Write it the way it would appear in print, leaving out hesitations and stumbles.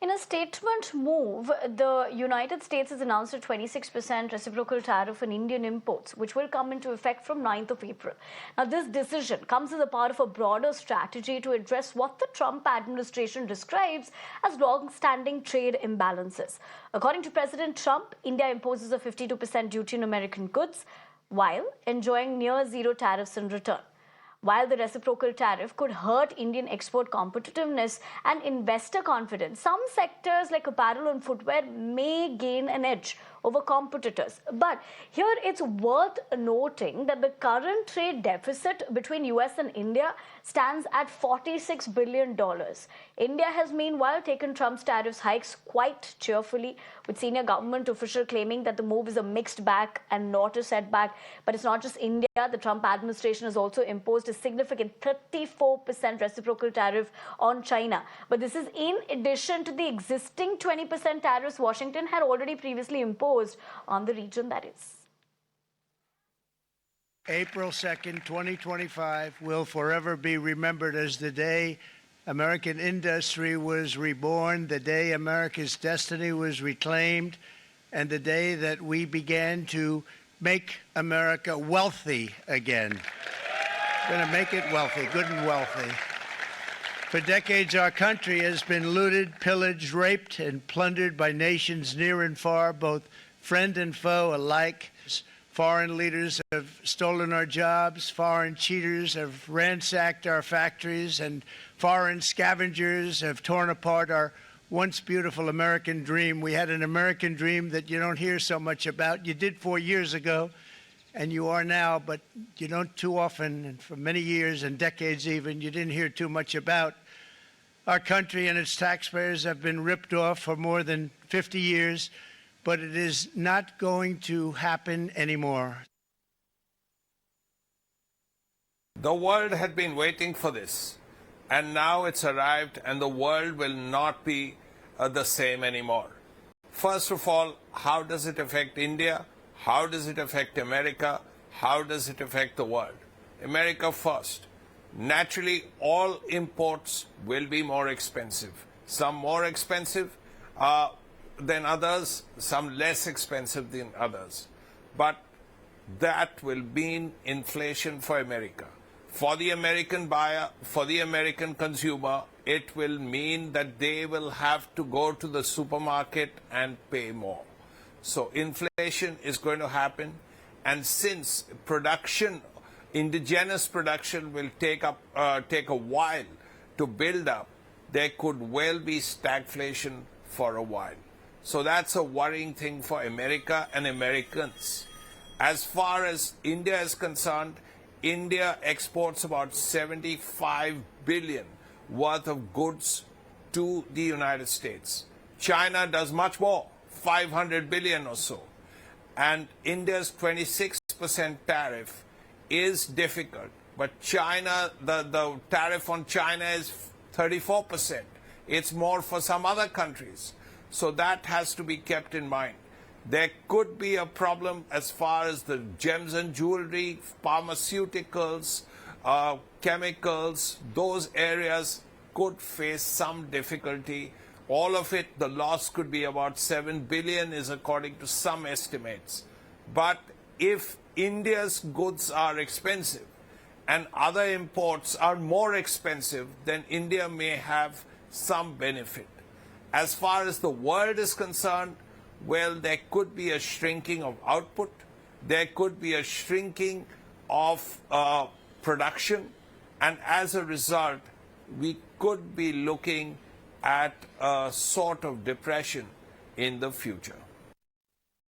In a statement move, the United States has announced a 26% reciprocal tariff on Indian imports, which will come into effect from 9th of April. Now, this decision comes as a part of a broader strategy to address what the Trump administration describes as long-standing trade imbalances. According to President Trump, India imposes a 52% duty on American goods while enjoying near-zero tariffs in return. While the reciprocal tariff could hurt Indian export competitiveness and investor confidence, some sectors like apparel and footwear may gain an edge over competitors. But here it's worth noting that the current trade deficit between US and India stands at $46 billion. India has meanwhile taken Trump's tariffs hikes quite cheerfully, with senior government official claiming that the move is a mixed bag and not a setback. But it's not just India. The Trump administration has also imposed a significant 34% reciprocal tariff on China. But this is in addition to the existing 20% tariffs Washington had already previously imposed on the region, that is. April 2nd, 2025 will forever be remembered as the day American industry was reborn, the day America's destiny was reclaimed, and the day that we began to make America wealthy again. Going to make it wealthy, good and wealthy. For decades, our country has been looted, pillaged, raped, and plundered by nations near and far, both friend and foe alike. Foreign leaders have stolen our jobs, foreign cheaters have ransacked our factories, and foreign scavengers have torn apart our once beautiful American dream. We had an American dream that you don't hear so much about. You did 4 years ago, and you are now, but you don't too often, and for many years and decades even, you didn't hear too much about. Our country and its taxpayers have been ripped off for more than 50 years, but it is not going to happen anymore. The world had been waiting for this, and now it's arrived, and the world will not be the same anymore. First of all, how does it affect India? How does it affect America? How does it affect the world? America first. Naturally, all imports will be more expensive. Some more expensive than others, some less expensive than others. But that will mean inflation for America. For the American buyer, for the American consumer, it will mean that they will have to go to the supermarket and pay more. So inflation is going to happen, and since production, indigenous production will take a while to build up, there could well be stagflation for a while. So that's a worrying thing for America and Americans. As far as India is concerned, India exports about 75 billion worth of goods to the United States. China does much more, 500 billion or so. And India's 26% tariff is difficult. But China, the tariff on China is 34%. It's more for some other countries. So that has to be kept in mind. There could be a problem as far as the gems and jewelry, pharmaceuticals, chemicals, those areas could face some difficulty. All of it, the loss could be about 7 billion is according to some estimates. But if India's goods are expensive and other imports are more expensive, then India may have some benefit. As far as the world is concerned, well, there could be a shrinking of output. There could be a shrinking of production. And as a result, we could be looking at a sort of depression in the future.